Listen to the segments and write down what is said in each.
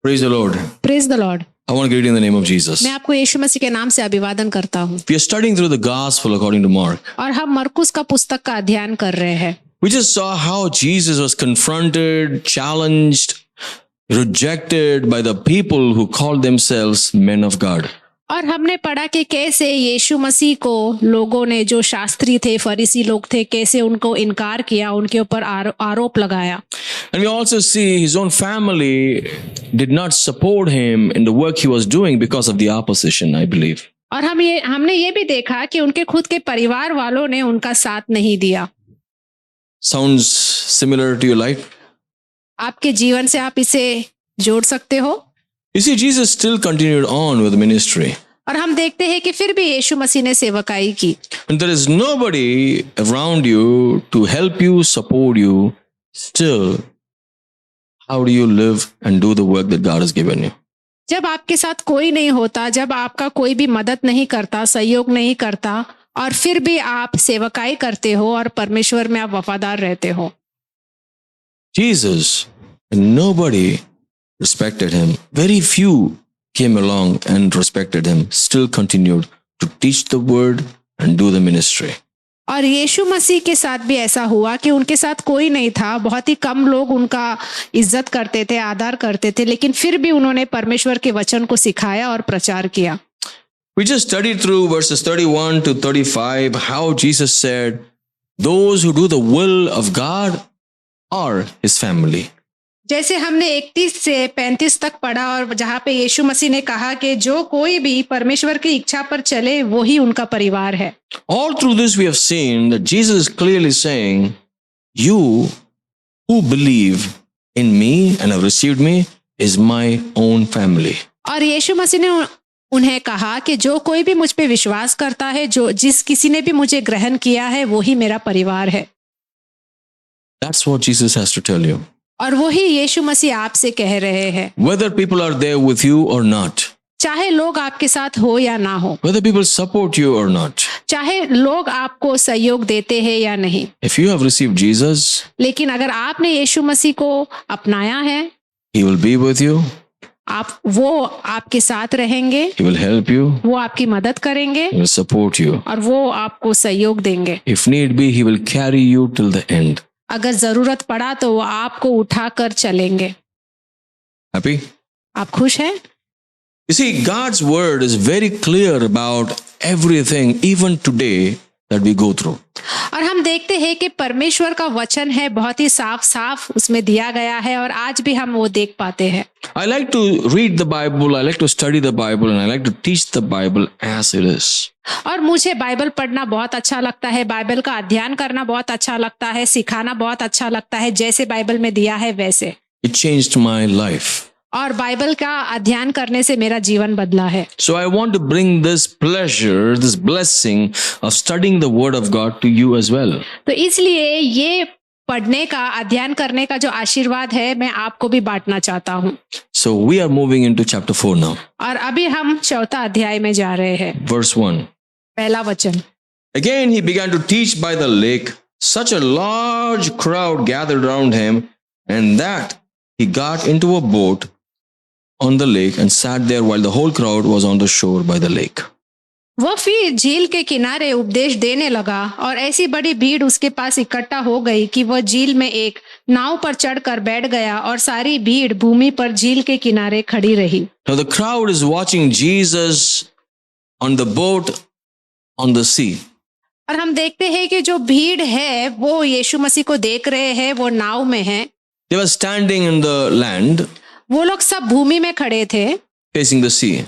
Praise the Lord. Praise the Lord. I want to greet you in the name of Jesus. मैं आपको यीशु मसीह के नाम से अभिवादन करता हूँ। We are studying through the gospel according to Mark. और हम मरकुस का पुस्तक का अध्ययन कर रहे हैं। We just saw how Jesus was confronted, challenged, rejected by the people who called themselves men of God. और हमने पढ़ा कि कैसे यीशु मसीह को लोगों ने, जो शास्त्री थे, फरीसी लोग थे, कैसे उनको इनकार किया, उनके ऊपर आरोप लगाया। And we also see his own family did not support him in the work he was doing because of the opposition, I believe. और हमने ये भी देखा कि उनके खुद के परिवार वालों ने उनका साथ नहीं दिया। Sounds similar to your life? आपके जीवन से आप इसे जोड़ सकते हो। You see, Jesus still continued on with ministry. और हम देखते हैं कि फिर भी यीशु मसीह ने सेवकाई की। And there is nobody around you to help you, support you. Still, how do you live and do the work that God has given you? जब आपके साथ कोई नहीं होता, जब आपका कोई भी मदद नहीं करता, सहयोग नहीं करता, और फिर भी आप सेवकाई करते हो और परमेश्वर में आप वफादार रहते हो। Jesus, nobody respected him. Very few came along and respected him. Still continued to teach the word and do the ministry. और यीशु मसीह के साथ भी ऐसा हुआ कि उनके साथ कोई नहीं था, बहुत ही कम लोग उनका इज्जत करते थे, आदर करते थे, लेकिन फिर भी उन्होंने परमेश्वर के वचन को सिखाया और प्रचार किया। We just studied through verses 31 to 35 how Jesus said, those who do the will of God are his family. जैसे हमने 31 से 35 तक पढ़ा, और जहाँ पे यीशु मसीह ने कहा कि जो कोई भी परमेश्वर की इच्छा पर चले वो ही उनका परिवार है। All through this we have seen that Jesus is clearly saying, you who believe in me and have received me is my own family. और यीशु मसीह ने उन्हें कहा कि जो कोई भी मुझ पे विश्वास करता है, जिस किसी ने भी मुझे ग्रहण किया है, वो ही मेरा परिवार है। That's what Jesus has to tell you. और वही यीशु मसीह आपसे कह रहे हैं। Whether people are there with you or not. चाहे लोग आपके साथ हो या ना हो, Whether people support you or not. चाहे लोग आपको सहयोग देते हैं या नहीं, If you have received Jesus, लेकिन अगर आपने यीशु मसीह को अपनाया है, he will be with you. वो आपके साथ रहेंगे, He will help you. वो आपकी मदद करेंगे, He will support you. और वो आपको सहयोग देंगे। If need be, he will carry you till the end. अगर जरूरत पड़ा तो वो आपको उठाकर चलेंगे। Happy? आप खुश हैं? You see, God's word is very clear about everything, even today, that we go through. और हम देखते हैं कि परमेश्वर का वचन है, बहुत ही साफ साफ उसमें दिया गया है, और आज भी हम वो देख पाते हैं। I like to read the Bible, I like to study the Bible, and I like to teach the Bible as it is. और मुझे बाइबल पढ़ना बहुत अच्छा लगता है, बाइबल का अध्ययन करना बहुत अच्छा लगता है, सिखाना बहुत अच्छा लगता है, जैसे बाइबल में दिया है वैसे। It changed my life. और बाइबल का अध्ययन करने से मेरा जीवन बदला है। So I want to bring this pleasure, this blessing of studying the Word of God to you as well. तो इसलिए ये पढ़ने का, अध्ययन करने का जो आशीर्वाद है, मैं आपको भी बांटना चाहता हूँ। So we are moving into chapter 4 now. और अभी हम 4था अध्याय में जा रहे हैं। Verse 1. पहला वचन। Again he began to teach by the lake. Such a large crowd gathered around him, and that he got into a boat on the lake and sat there while the whole crowd was on the shore by the lake. वह फिर झील के किनारे उपदेश देने लगा, और ऐसी बड़ी भीड़ उसके पास इकट्ठा हो गई कि वह झील में एक नाव पर चढ़कर बैठ गया, और सारी भीड़ भूमि पर झील के किनारे खड़ी रही। Now the crowd is watching Jesus on the boat on the sea. और हम देखते हैं कि जो भीड़ है वो यीशु मसीह को देख रहे हैं, वो नाव में है। They were standing in the land, वो लोग सब भूमि में खड़े थे, facing the sea.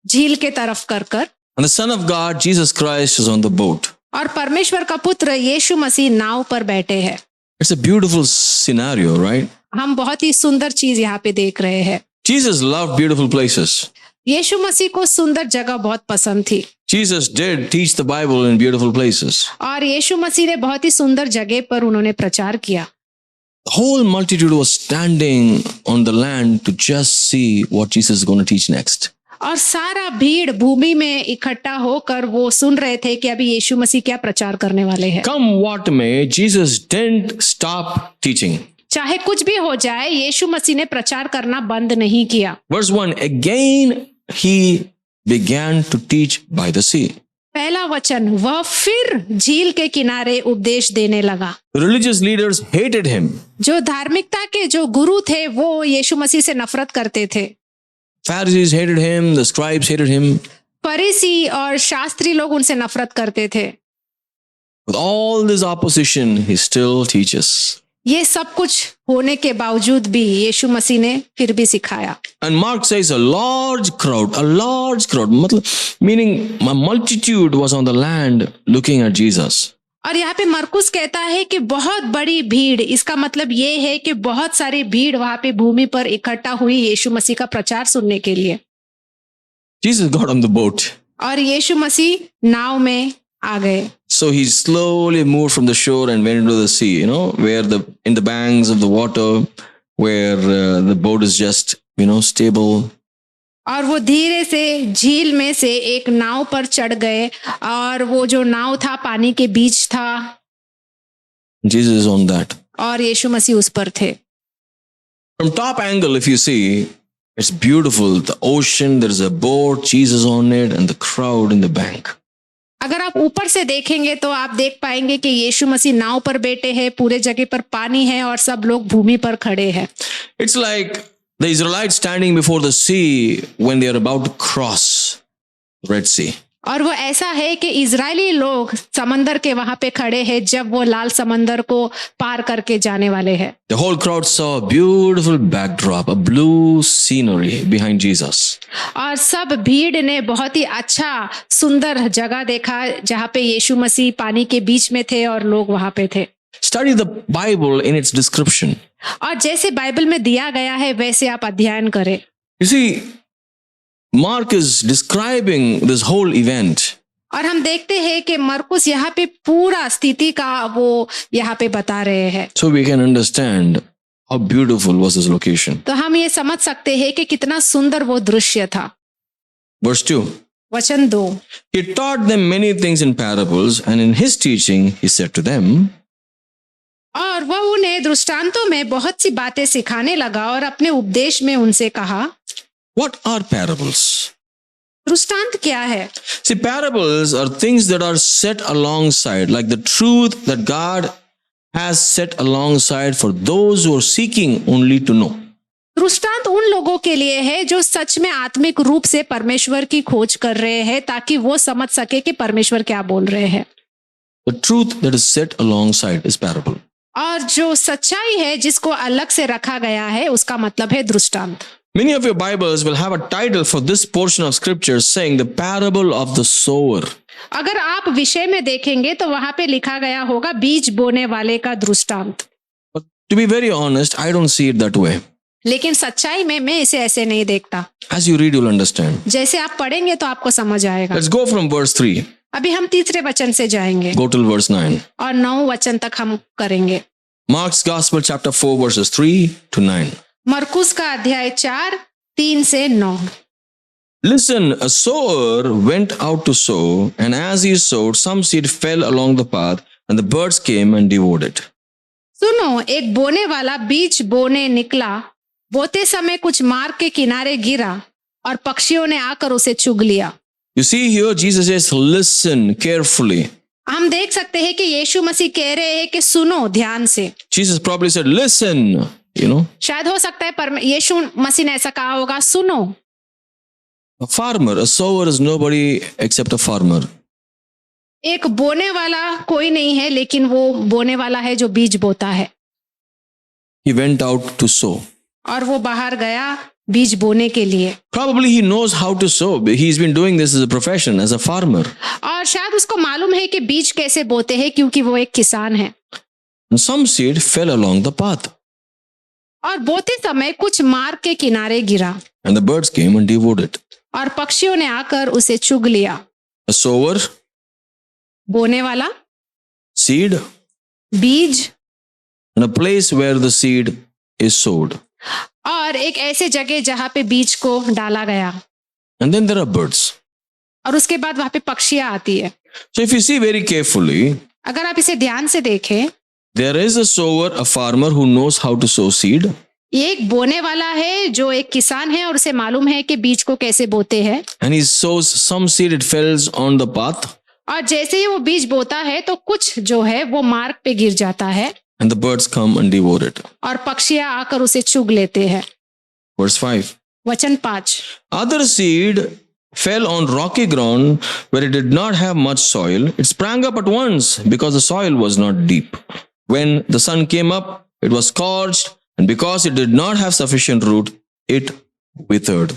झील के तरफ कर। And the Son of God, Jesus Christ, is on the boat. और परमेश्वर का पुत्र यीशु मसीह नाव पर बैठे हैं। It's a beautiful scenario, right? हम बहुत ही सुंदर चीज यहाँ पे देख रहे हैं। Jesus loved beautiful places. यीशु मसीह को सुंदर जगह बहुत पसंद थी। Jesus did teach the Bible in beautiful places. और यीशु मसीह ने बहुत ही सुंदर जगह पर उन्होंने प्रचार किया। The whole multitude was standing on the land to just see what Jesus is going to teach next. और सारा भीड़ भूमि में इकट्ठा होकर वो सुन रहे थे कि अभी यीशु मसीह क्या प्रचार करने वाले हैं। Come what may, Jesus didn't stop teaching. चाहे कुछ भी हो जाए, यीशु मसीह ने प्रचार करना बंद नहीं किया। Verse 1, again he began to teach by the sea. पहला वचन, वह फिर झील के किनारे उपदेश देने लगा। The religious leaders hated him. जो धार्मिकता के जो गुरु थे वो यीशु मसीह से नफरत करते थे। Pharisees hated him, the scribes hated him. फरीसी और शास्त्री लोग उनसे नफरत करते थे। With all this opposition, he still teaches. ये सब कुछ होने के बावजूद भी यीशु मसीह ने फिर भी सिखाया। And Mark says a large crowd, मतलब meaning a multitude was on the land looking at Jesus. और यहाँ पे मरकुस कहता है कि बहुत बड़ी भीड़, इसका मतलब ये है कि बहुत सारी भीड़ वहां पे भूमि पर इकट्ठा हुई यीशु मसीह का प्रचार सुनने के लिए। Jesus got on the boat. और यीशु मसीह नाव में आ गए। So he slowly moved from the shore and went into the sea, where in the banks of the water, where the boat is just, stable. और वो धीरे से झील में से एक नाव पर चढ़ गए और वो जो नाव था पानी के बीच था। Jesus is on that. और यीशु मसीह उस पर थे। From top angle, if you see, it's beautiful. The ocean, there's a boat, Jesus on it, and the crowd in the bank. अगर आप ऊपर से देखेंगे तो आप देख पाएंगे कि यीशु मसीह नाव पर बैठे हैं, पूरे जगह पर पानी है और सब लोग भूमि पर खड़े हैं। It's like the Israelites standing before the sea when they are about to cross the Red Sea. और वो ऐसा है कि इजरायली लोग समंदर के वहां पे खड़े हैं जब वो लाल समंदर को पार करके जाने वाले हैं। The whole crowd saw a beautiful backdrop, a blue scenery behind Jesus. और सब भीड़ ने बहुत ही अच्छा सुंदर जगह देखा जहाँ पे यीशु मसीह पानी के बीच में थे और लोग वहां पे थे। Study the Bible in its description. और जैसे बाइबल में दिया गया है वैसे आप अध्ययन करें। You see, Mark is describing this whole event. और हम देखते हैं कि मरकुस यहाँ पे पूरा स्थिति का वो यहाँ पे बता रहे हैं। So we can understand how beautiful was this location. तो हम ये समझ सकते हैं कि कितना सुंदर वो दृश्य था। Verse 2. वचन 2, He taught them many things in parables, and in his teaching he said to them, और वह उन्हें दृष्टांतों में बहुत सी बातें सिखाने लगा और अपने उपदेश में उनसे कहा। What are parables? दृष्टांत क्या है? See, parables are things that are set alongside, like the truth that God has set alongside for those who are seeking only to know. दृष्टांत उन लोगों के लिए है जो सच में आत्मिक रूप से परमेश्वर की खोज कर रहे हैं ताकि वो समझ सके कि परमेश्वर क्या बोल रहे हैं। The truth that is set alongside is parable. और जो सच्चाई है जिसको अलग से रखा गया है उसका मतलब है दृष्टांत। Many of your Bibles will have a title for this portion of scripture saying the parable of the sower. अगर आप विषय में देखेंगे तो वहां पे लिखा गया होगा बीज बोने वाले का दृष्टांत। But to be very honest, I don't see it that way. लेकिन सच्चाई में मैं इसे ऐसे नहीं देखता। As you read, you'll understand. जैसे आप पढ़ेंगे तो आपको समझ आएगा। Let's go from verse 3. अभी हम तीसरे वचन से जाएंगे Go till verse 9. और 9 वचन तक हम करेंगे। Mark's Gospel chapter 4 verses 3 to 9. मरकुस का अध्याय 4, 3 से 9। Listen, a sower went out to sow, and as he sowed, some seed fell along the path, and the birds came and devoured it. सुनो, एक बोने वाला बीज बोने निकला, बोते समय कुछ मार्ग के किनारे गिरा और पक्षियों ने आकर उसे चुग लिया। You see here, Jesus says, listen carefully. हम देख सकते हैं कि यीशु मसीह कह रहे हैं कि सुनो ध्यान से। Jesus probably said, listen, शायद हो सकता है यीशु मसीह ने ऐसा कहा होगा, सुनो। A farmer, a sower is nobody except a farmer. एक बोने वाला कोई नहीं है लेकिन वो बोने वाला है जो बीज बोता है। He went out to sow. और वो बाहर गया बीज बोने के लिए। Probably he knows how to sow. He's been doing this as a profession, as a farmer. और शायद उसको मालूम है कि बीज कैसे बोते हैं क्योंकि वो एक किसान है। And some seed fell along the path. और बोते समय कुछ मार्ग के किनारे गिरा। And the birds came and devoured it. और पक्षियों ने आकर उसे चुग लिया। A sower, बोने वाला, seed, बीज, and a place where the seed is sowed. और एक ऐसे जगह जहां पे बीज को डाला गया। And then there are birds. और उसके बाद वहां पे पक्षियां आती है। So if you see very carefully, अगर आप इसे ध्यान से देखें There is a sower, a farmer who knows how to sow seed. ये एक बोने वाला है जो एक किसान है और उसे मालूम है कि बीज को कैसे बोते हैं। And he sows some seed, it falls on the path, और जैसे ही वो बीज बोता है तो कुछ जो है वो मार्ग पे गिर जाता है and the birds come and devour it. और पक्षियां आकर उसे चुग लेते हैं। Verse 5. वचन 5। Other seed fell on rocky ground where it did not have much soil. It sprang up at once because the soil was not deep. When the sun came up, it was scorched, and because it did not have sufficient root, it withered.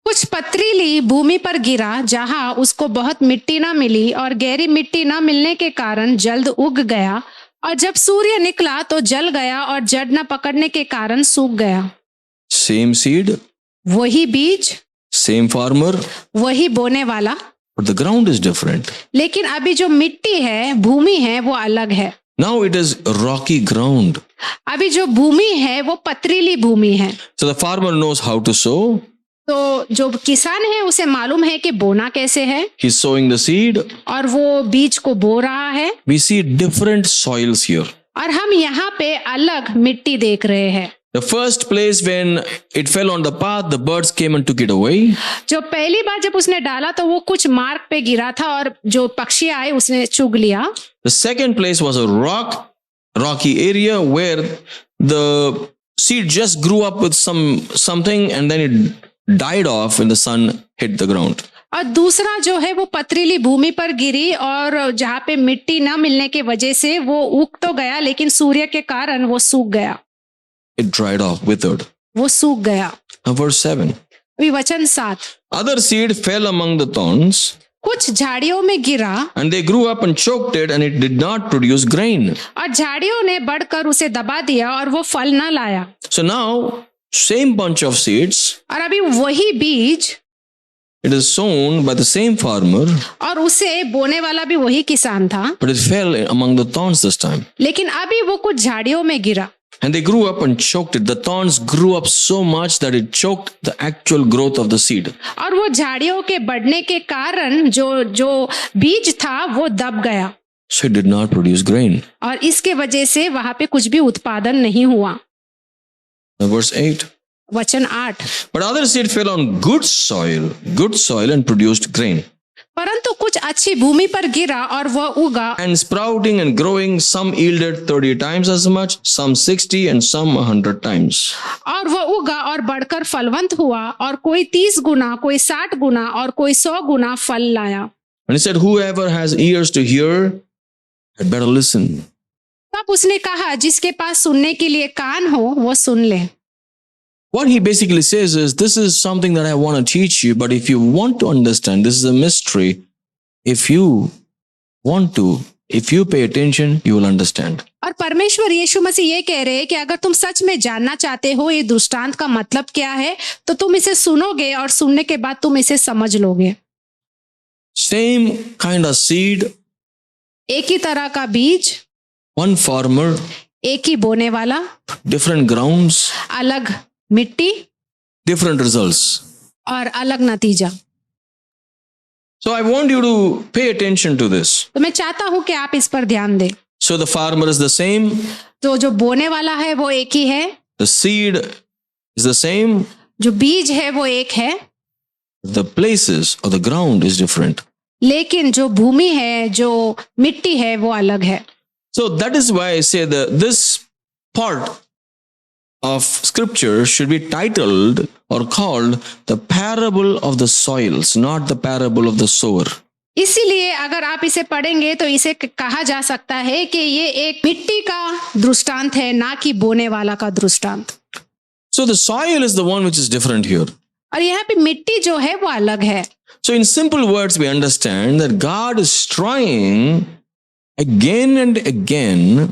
कुछ पथरीली भूमि पर गिरा जहां उसको बहुत मिट्टी ना मिली और गहरी मिट्टी ना मिलने के कारण जल्द उग गया, और जब सूर्य निकला तो जल गया और जड़ न पकड़ने के कारण सूख गया। Same seed, वही बीज, same farmer, वही बोने वाला, but the ground is different. लेकिन अभी जो मिट्टी है, भूमि है, वो अलग है। Now it is rocky ground. अभी जो भूमि है वो पथरीली भूमि है। So the farmer knows how to sow. तो जो किसान है उसे मालूम है कि बोना कैसे है, He's sowing the seed. और वो बीज को बो रहा है। We see different soils here. और हम यहाँ पे अलग मिट्टी देख रहे हैं। The first place when it fell on the path, the birds came and took it away. जो पहली बार जब उसने डाला तो वो कुछ मार्ग पे गिरा था और जो पक्षी आए उसने चुग लिया। The second place was a rocky area where the seed just grew up with something and then it died off when the sun hit the ground. और दूसरा जो है वो पथरीली भूमि पर गिरी और जहाँ पे मिट्टी न मिलने के वजह से वो उग तो गया लेकिन सूर्य के कारण वो सूख गया। It dried off, withered. वो सूख गया। Now verse 7. अभी वचन 7। Other seed fell among the thorns, कुछ झाड़ियों में गिरा and they grew up and choked it, and it did not produce grain. और झाड़ियों ने बढ़कर उसे दबा दिया और वो फल न लाया। So now, same bunch of seeds, और अभी वही बीज, it is sown by the same farmer, और उसे बोने वाला भी वही किसान था, but it fell among the thorns this time. लेकिन अभी वो कुछ झाड़ियों में गिरा। And they grew up and choked it. The thorns grew up so much that it choked the actual growth of the seed. और वो झाड़ियों के बढ़ने के कारण जो बीज था वो दब गया। So it did not produce grain. और इसके वजह से वहां पे कुछ भी उत्पादन नहीं हुआ। Now verse 8. वचन 8। But other seed fell on good soil and produced grain. परंतु कुछ अच्छी भूमि पर गिरा और वह उगा And sprouting and growing, some yielded 30 times as much, some 60 and some 100 times. और वह उगा और बढ़कर फलवंत हुआ, और कोई 30 गुना, कोई 60 गुना और कोई 100 गुना फल लाया। And he said, whoever has ears to hear had better listen. तब उसने कहा जिसके पास सुनने के लिए कान हो वो सुन ले। What he basically says is, this is something that I want to teach you, but if you want to understand, this is a mystery. If you pay attention, you will understand. और परमेश्वर यीशु मसीह ये कह रहे हैं कि अगर तुम सच में जानना चाहते हो ये दृष्टांत का मतलब क्या है, तो तुम इसे सुनोगे और सुनने के बाद तुम इसे समझ लोगे। Same kind of seed, एक ही तरह का बीज, one farmer, एक ही बोने वाला, different grounds, अलग मिट्टी, different results. और अलग नतीजा। So I want you to pay attention to this. तो मैं चाहता हूं कि आप इस पर ध्यान दें। So the farmer is the same, तो जो बोने वाला है वो एक ही है, the seed is the same, जो बीज है वो एक है, the places or the ground is different. लेकिन जो भूमि है, जो मिट्टी है वो अलग है। So that is why I say that this part of scripture should be titled or called the parable of the soils, not the parable of the sower. इसीलिए अगर आप इसे पढ़ेंगे तो इसे कहा जा सकता है कि ये एक मिट्टी का दृष्टांत है, ना कि बोने वाला का दृष्टांत। So the soil is the one which is different here. और यहाँ पे मिट्टी जो है वो अलग है। So in simple words, we understand that God is trying again and again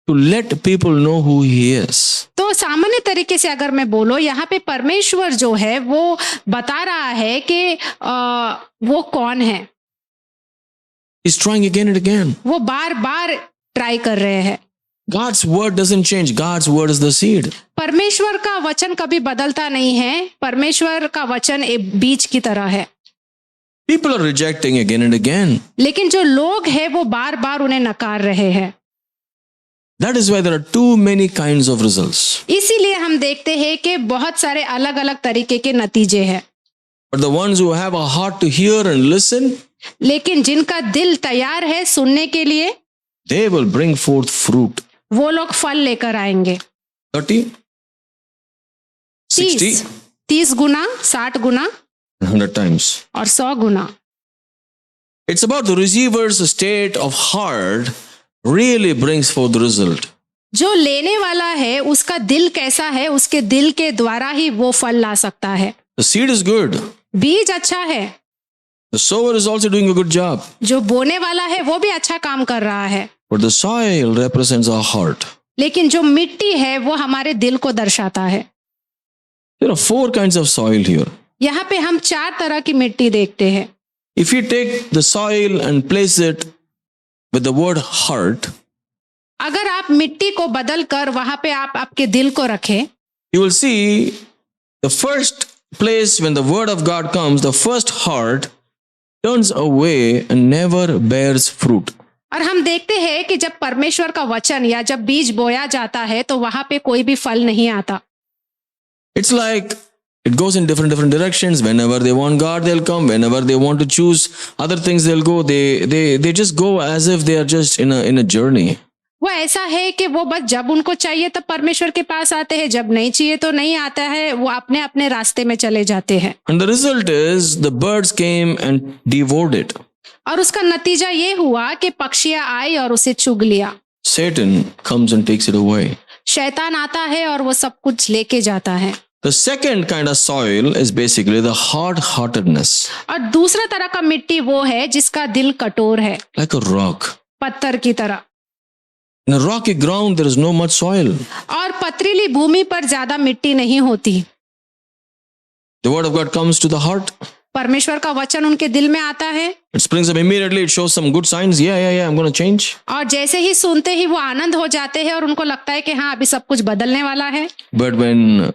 to let people know who He is. तो सामान्य तरीके से अगर मैं बोलो, यहाँ पे परमेश्वर जो है वो बता रहा है कि वो कौन है। He's trying again and again. वो बार बार ट्राई कर रहे हैं। God's word doesn't change. God's word is the seed. परमेश्वर का वचन कभी बदलता नहीं है। परमेश्वर का वचन एक बीज की तरह है। People are rejecting again and again. लेकिन जो लोग हैं वो बार बार उन्हें नकार रहे हैं। That is why there are too many kinds of results. इसीलिए हम देखते हैं कि बहुत सारे अलग अलग तरीके के नतीजे हैं, But the ones who have a heart to hear and listen, लेकिन जिनका दिल तैयार है सुनने के लिए, they will bring forth fruit. वो लोग फल लेकर आएंगे। 30, 60, 30 गुना, 60 गुना 100 times. और 100 गुना। It's about the receiver's state of heart really brings forth the result. जो लेने वाला है उसका दिल कैसा है, उसके दिल के द्वारा ही वो फल ला सकता है। The seed is good. बीज अच्छा है, The sower is also doing a good job. जो बोने वाला है वो भी अच्छा काम कर रहा है, But the soil represents our heart. लेकिन जो मिट्टी है वो हमारे दिल को दर्शाता है। There are 4 kinds of soil here. यहाँ पे हम 4 तरह की मिट्टी देखते हैं। If you take the soil and place it with the word heart, अगर आप मिट्टी को बदल कर वहां पे आप आपके दिल को रखें, you will see the first place when the word of God comes, the first heart turns away and never bears fruit. और हम देखते हैं कि जब परमेश्वर का वचन या जब बीज बोया जाता है तो वहां पे कोई भी फल नहीं आता। It's like it goes in different directions. Whenever they want God, they'll come. Whenever they want to choose other things, they'll go. They just go as if they are just in a journey. वो ऐसा है कि वो बस जब उनको चाहिए तब परमेश्वर के पास आते हैं, जब नहीं चाहिए तो नहीं आता है, वो अपने अपने रास्ते में चले जाते हैं। And the result is the birds came and devoured it. और उसका नतीजा ये हुआ कि पक्षियां आई और उसे चुग लिया। Satan comes and takes it away. शैतान आता है और वो सब कुछ लेके जाता है। The second kind of soil is basically the hard-heartedness, और दूसरा तरह का मिट्टी वो है जिसका दिल कठोर है, like a rock. पत्थर की तरह। In a rocky ground, there is no much soil. और पथरीली भूमि पर ज्यादा मिट्टी नहीं होती। The word of God comes to the heart. परमेश्वर का वचन उनके दिल में आता है It springs up immediately. It shows some good signs. Yeah, I'm going to change. और जैसे ही सुनते ही वो आनंद हो जाते हैं और उनको लगता है कि हाँ अभी सब कुछ बदलने वाला है। But when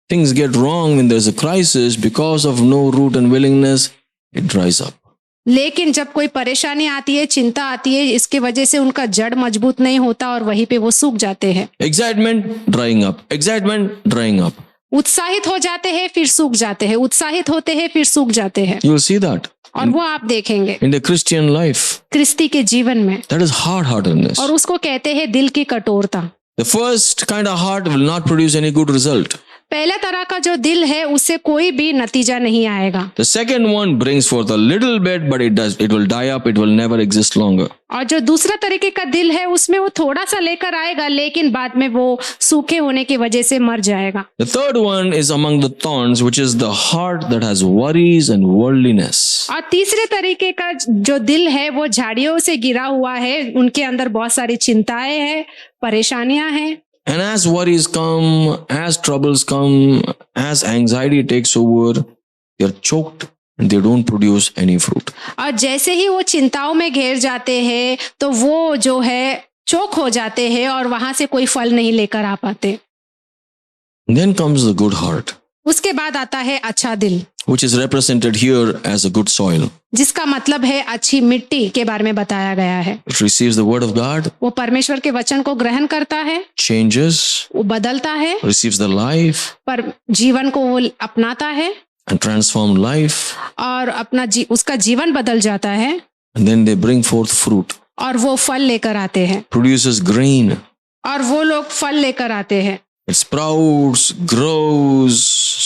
things get wrong, when there's a crisis, because of no root and willingness, it dries up. लेकिन जब कोई परेशानी आती है, चिंता आती है, इसकी वजह से उनका जड़ मजबूत नहीं होता और वहीं पे वो सूख जाते हैं। Excitement, drying up. Excitement, drying up. उत्साहित हो जाते हैं फिर सूख जाते हैं, उत्साहित होते हैं फिर सूख जाते हैं। You will see that और वो आप देखेंगे in the Christian life. क्रिस्ती के जीवन में, That is hard-heartedness. और उसको कहते हैं दिल की कठोरता। The first kind of heart will not produce any good result. पहला तरह का जो दिल है उससे कोई भी नतीजा नहीं आएगा। The second one brings forth a little bit, but it will die up. It will never exist longer. और जो दूसरा तरीके का दिल है उसमें वो थोड़ा सा लेकर आएगा, लेकिन बाद में वो सूखे होने की वजह से मर जाएगा। The third one is among the thorns, which is the heart that has worries and worldliness. और तीसरे तरीके का जो दिल है वो झाड़ियों से गिरा हुआ है, उनके अंदर बहुत सारी चिंताएं हैं, परेशानियां हैं। And as worries come, as troubles come, as anxiety takes over, they are choked and they don't produce any fruit. और जैसे ही वो चिंताओं में घेर जाते हैं तो वो जो है चोक हो जाते हैं और वहां से कोई फल नहीं लेकर आ पाते। Then comes the good heart, उसके बाद आता है अच्छा दिल, which is represented here as a good soil. जिसका मतलब है अच्छी मिट्टी के बारे में बताया गया है। It receives the word of God, वो परमेश्वर के वचन को ग्रहण करता है, changes, वो बदलता है, receives the life पर जीवन को वो अपनाता है and transformed life, और उसका जीवन बदल जाता है, and then they bring forth fruit, और वो फल लेकर आते हैं, produces grain. और वो लोग फल लेकर आते हैं। It sprouts, grows,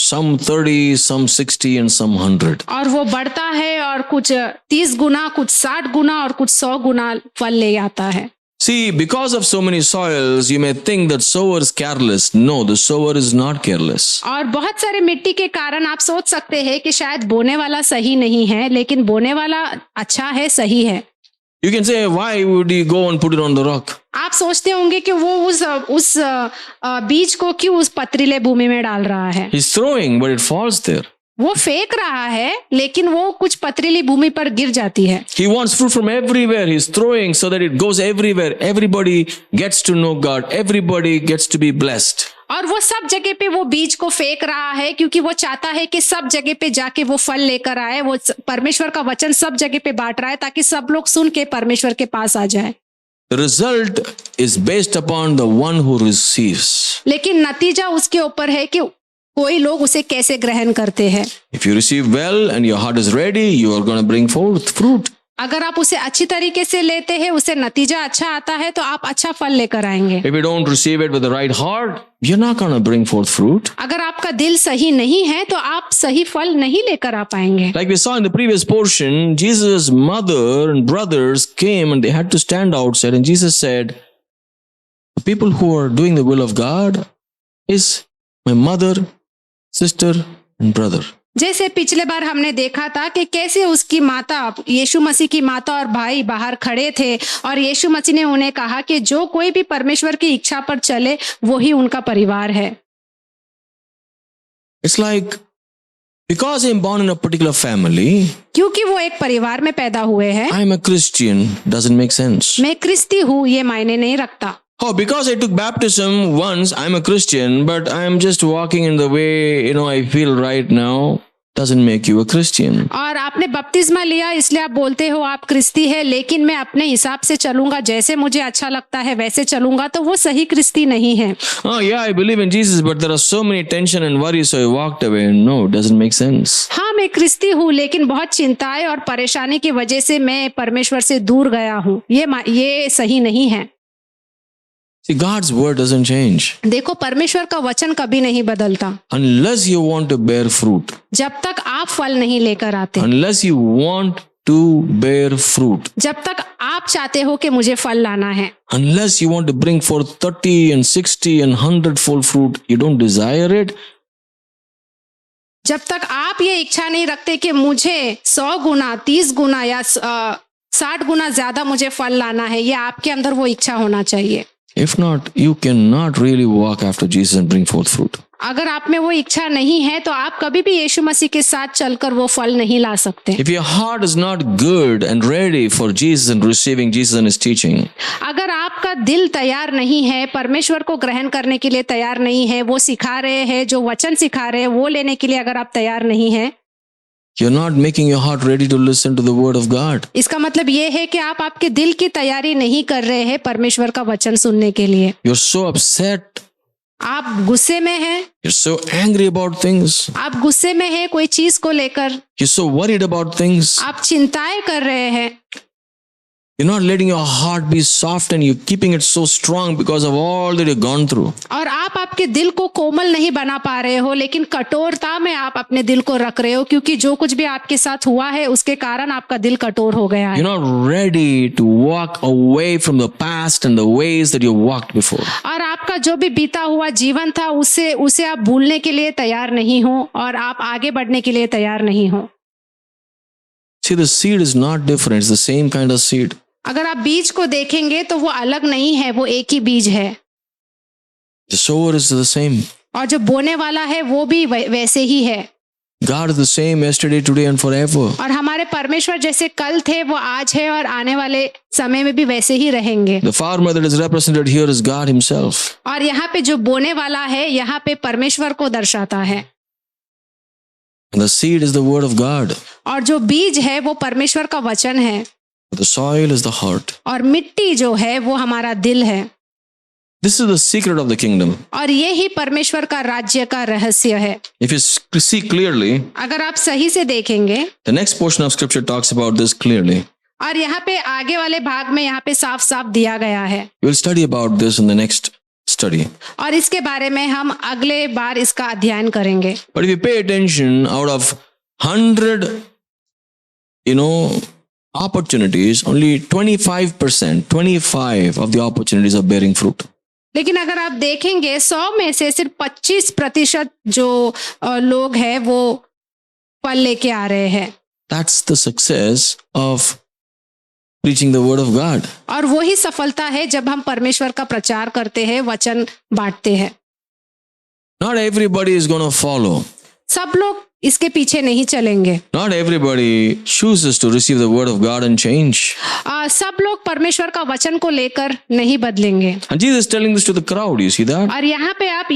some 30, some 60, and some 100. और वो बढ़ता है और कुछ 30 गुना, कुछ 60 गुना और कुछ 100 गुना फल ले आता है। See, because of so many soils, you may think that sower is careless. No, the sower is not careless. और बहुत सारे मिट्टी के कारण आप सोच सकते हैं कि शायद बोने वाला सही नहीं है, लेकिन बोने वाला अच्छा है, सही है। You can say, why would he go and put it on the rock? आप सोचते होंगे कि वो उस बीज को क्यों उस पथरीले भूमि में डाल रहा है। He's throwing, but it falls there. वो फेंक रहा है लेकिन वो कुछ पथरीली भूमि पर गिर जाती है। He wants fruit from everywhere. He's throwing so that it goes everywhere. Everybody gets to know God. Everybody gets to be blessed. और वो सब जगह पे वो बीज को फेंक रहा है क्योंकि वो चाहता है कि सब जगह पे जाके वो फल लेकर आए। वो परमेश्वर का वचन सब जगह पे बांट रहा है ताकि सब लोग सुन के परमेश्वर के पास आ जाए। The result is based upon the one who receives. लेकिन नतीजा उसके ऊपर है कि कोई लोग उसे कैसे ग्रहण करते हैं। If you receive well and your heart is ready, you are going to bring forth fruit. अगर आप उसे अच्छी तरीके से लेते हैं, उसे नतीजा अच्छा आता है, तो आप अच्छा फल लेकर आएंगे। If you don't receive it with the right heart, you're not going to bring forth fruit. अगर आपका दिल सही नहीं है तो आप सही फल नहीं लेकर आ पाएंगे। Like we saw in the previous portion, Jesus' mother and brothers came and they had to stand outside, and Jesus said, the people who are doing the will of God is my mother, sister and brother. जैसे पिछले बार हमने देखा था कि कैसे उसकी माता, यीशु मसीह की माता और भाई बाहर खड़े थे और यीशु मसीह ने उन्हें कहा कि जो कोई भी परमेश्वर की इच्छा पर चले वो ही उनका परिवार है। It's like, because I'm born in a particular family, क्योंकि वो एक परिवार में पैदा हुए हैं, I'm a Christian, doesn't make sense. मैं क्रिस्ती हूँ, ये मायने नहीं रखता। Oh, because I took baptism once, I'm a Christian, but I'm just walking in the way, I feel right now, doesn't make you a Christian. और आपने बपतिस्मा लिया इसलिए आप बोलते हो आप क्रिस्ती है, लेकिन मैं अपने हिसाब से चलूंगा, जैसे मुझे अच्छा लगता है वैसे चलूंगा, तो वो सही क्रिस्ती नहीं है। Oh yeah, I believe in Jesus, but there are so many tension and worries, so I walked away. No, it doesn't make sense. हाँ, मैं क्रिस्ती हूँ, लेकिन बहुत चिंताएं और परेशानी की वजह से मैं परमेश्वर से दूर गया हूँ, ये सही नहीं है। See, God's word doesn't change. देखो, परमेश्वर का वचन कभी नहीं बदलता। Unless you want to bear fruit. जब तक आप फल नहीं लेकर आते। Unless you want to bear fruit. जब तक आप चाहते हो कि मुझे फल लाना है। Unless you want to bring forth 30 and 60 and 100-fold fruit, you don't desire it. जब तक आप ये इच्छा नहीं रखते कि मुझे 100 गुना, 30 गुना या 60 गुना ज्यादा मुझे फल लाना है, ये आपके अंदर वो इच्छा होना चाहिए। If not, you cannot really walk after Jesus and bring forth fruit. अगर आप में वो इच्छा नहीं है तो आप कभी भी यीशु मसीह के साथ चलकर वो फल नहीं ला सकते। If your heart is not good and ready for Jesus and receiving Jesus and His teaching, अगर आपका दिल तैयार नहीं है, परमेश्वर को ग्रहण करने के लिए तैयार नहीं है, वो सिखा रहे हैं, जो वचन सिखा रहे हैं वो लेने के लिए अगर आप तैयार नहीं है, you're not making your heart ready to listen to the word of God. इसका मतलब ये है कि आप आपके दिल की तैयारी नहीं कर रहे हैं परमेश्वर का वचन सुनने के लिए। You're so upset. आप गुस्से में हैं। You're so angry about things. आप गुस्से में हैं कोई चीज को लेकर। You're so worried about things. आप चिंताएं कर रहे हैं। You're not letting your heart be soft and you're keeping it so strong because of all that you've gone through. और आप आपके दिल को कोमल नहीं बना पा रहे हो, लेकिन कठोरता में आप अपने दिल को रख रहे हो, क्योंकि जो कुछ भी आपके साथ हुआ है उसके कारण आपका दिल कठोर हो गया है। You're not ready to walk away from the past and the ways that you walked before. और आपका जो भी बीता हुआ जीवन था उसे आप भूलने के लिए तैयार नहीं हो और आप आगे बढ़ने के लिए तैयार नहीं हो। See, the seed is not different. It's the same kind of seed. अगर आप बीज को देखेंगे तो वो अलग नहीं है, वो एक ही बीज है। The sower is the same. और जो बोने वाला है वो भी वैसे ही है। God is the same yesterday, today and forever. और हमारे परमेश्वर जैसे कल थे वो आज है और आने वाले समय में भी वैसे ही रहेंगे। The farmer that is represented here is God Himself. और यहाँ पे जो बोने वाला है यहाँ पे परमेश्वर को दर्शाता है। And the seed is the word of God. और जो बीज है वो परमेश्वर का वचन है। The soil is the heart. और मिट्टी जो है वो हमारा दिल है। This is the secret of the kingdom. और ये ही परमेश्वर का राज्य का रहस्य है। If you see clearly, अगर आप सही से देखेंगे, the next portion of scripture talks about this clearly. और यहाँ पे आगे वाले भाग में यहाँ पे साफ साफ दिया गया है। We'll study about this in the next study. और इसके बारे में हम अगले बार इसका अध्ययन करेंगे। But if you pay attention, out of 100, opportunities, only 25% of the opportunities are bearing fruit. लेकिन अगर आप देखेंगे 100 में से सिर्फ 25% जो लोग हैं वो फल लेके आ रहे हैं। That's the success of preaching the word of God. और वो ही सफलता है जब हम परमेश्वर का प्रचार करते हैं, वचन बांटते हैं। Not everybody is going to follow. सब लोग इसके पीछे नहीं चलेंगे। Not everybody chooses to receive the word of God and change. सब लोग परमेश्वर का वचन को लेकर नहीं बदलेंगे। And Jesus is telling this to the crowd. You see that? और यहाँ पे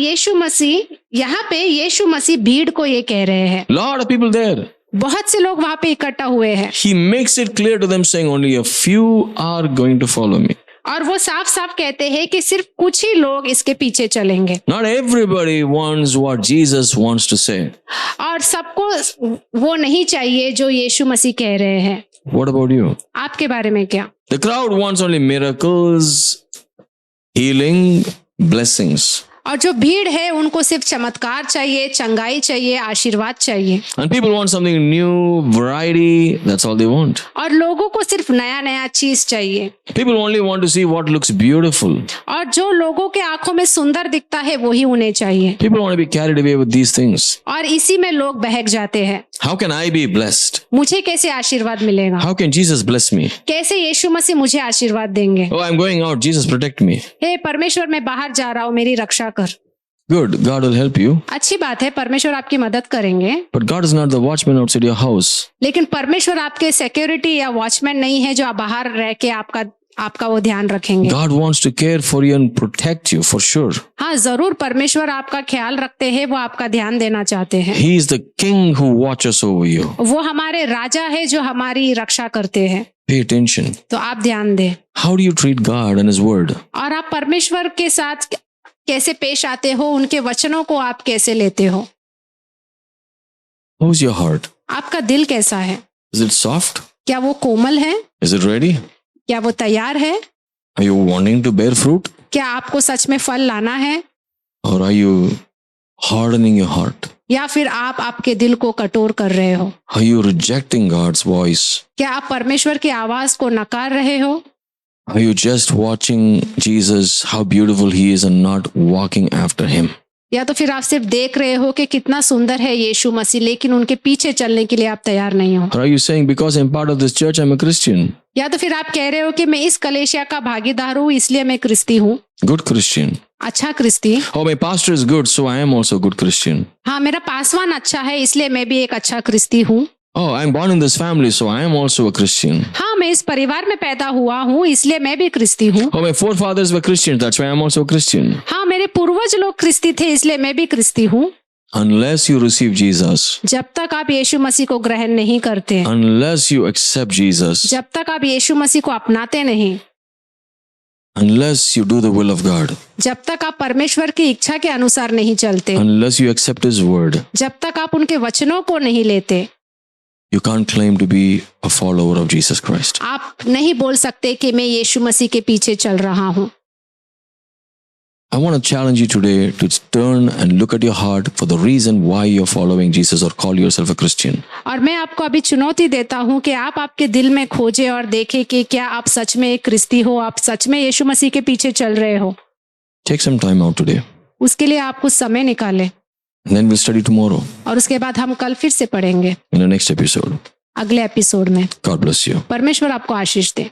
यीशु मसीह भीड़ को ये कह रहे हैं। Lot of people there. बहुत से लोग वहां पे इकट्ठा हुए हैं। He makes it clear to them saying only a few are going to follow me. और वो साफ साफ कहते हैं कि सिर्फ कुछ ही लोग इसके पीछे चलेंगे Not everybody wants what Jesus wants to say. और सबको वो नहीं चाहिए जो यीशु मसीह कह रहे हैं। What about you? आपके बारे में क्या? The crowd wants only miracles, healing, blessings. और जो भीड़ है उनको सिर्फ चमत्कार चाहिए, चंगाई चाहिए, आशीर्वाद चाहिए। And people want something new, variety. That's all they want. और लोगों को सिर्फ नया नया चीज चाहिए। People only want to see what looks beautiful. और जो लोगों के आंखों में सुंदर दिखता है वही उन्हें चाहिए। People want to be carried away with these things. और इसी में लोग बहक जाते हैं। How can I be blessed? मुझे कैसे आशीर्वाद मिलेगा? How can Jesus bless me? कैसे यीशु मसीह मुझे आशीर्वाद देंगे? Oh, I'm going out. Jesus, protect me. हे परमेश्वर, मैं बाहर जा रहा हूँ, मेरी रक्षा कर। Good. God will help you. अच्छी बात है, परमेश्वर आपकी मदद करेंगे। But God is not the watchman outside your house. लेकिन परमेश्वर आपके सिक्योरिटी या वॉचमैन नहीं है जो आप बाहर रह के आपका वो ध्यान रखेंगे। God wants to care for you and protect you for sure. हाँ, जरूर परमेश्वर आपका ख्याल रखते हैं, वो आपका ध्यान देना चाहते हैं। He is the king who watches over you. वो हमारे राजा है जो हमारी रक्षा करते हैं। Pay attention. तो आप ध्यान दें। How do you treat God and His word? और आप परमेश्वर के साथ कैसे पेश आते हो, उनके वचनों को आप कैसे लेते हो? How's your heart? आपका दिल कैसा है? Is it soft? क्या वो कोमल है? Is it ready? क्या वो तैयार है? Are you wanting to bear fruit? क्या आपको सच में फल लाना है? Or are you hardening your heart? या फिर आप आपके दिल को कठोर कर रहे हो? Are you rejecting God's voice? क्या आप परमेश्वर की आवाज को नकार रहे हो? Are you just watching Jesus, how beautiful He is, and not walking after Him? या तो फिर आप सिर्फ देख रहे हो कि कितना सुंदर है यीशु मसीह, लेकिन उनके पीछे चलने के लिए आप तैयार नहीं हो? Or are you saying, because I'm part of this church, I'm a Christian? या तो फिर आप कह रहे हो कि मैं इस कलीसिया का भागीदार हूँ इसलिए मैं क्रिस्ती हूँ। Good Christian. अच्छा क्रिस्ती। Oh, my pastor is good, so I am also a good Christian. हाँ, मेरा पासवान अच्छा है इसलिए मैं भी एक अच्छा क्रिस्ती हूँ। Oh, I'm born in this family, so I am also a Christian. हाँ, मैं इस परिवार में पैदा हुआ हूँ इसलिए मैं भी क्रिस्ती हूँ। Oh, my forefathers were Christians, that's why I'm also a Christian. हाँ, मेरे पूर्वज लोग क्रिस्ती थे इसलिए मैं भी क्रिस्ती हूँ। Unless you receive Jesus, जब तक आप यीशु मसीह को ग्रहण नहीं करते, unless you accept Jesus, जब तक आप यीशु मसीह को अपनाते नहीं, unless you do the will of God, जब तक आप परमेश्वर की इच्छा के अनुसार नहीं चलते, unless you accept His word, जब तक आप उनके वचनों को नहीं लेते, you can't claim to be a follower of Jesus Christ. आप नहीं बोल सकते कि मैं यीशु मसीह के पीछे चल रहा हूँ। I want to challenge you today to turn and look at your heart for the reason why you're following Jesus or call yourself a Christian. और मैं आपको अभी चुनौती देता हूँ कि आप आपके दिल में खोजें और देखें कि क्या आप सच में एक क्रिस्ती हो, आप सच में यीशु मसीह के पीछे चल रहे हो। Take some time out today. उसके लिए आप कुछ समय निकालें। And then we'll study tomorrow और उसके बाद हम कल फिर से पढ़ेंगे in the next episode. अगले एपिसोड में। God bless you. परमेश्वर आपको आशीष दे।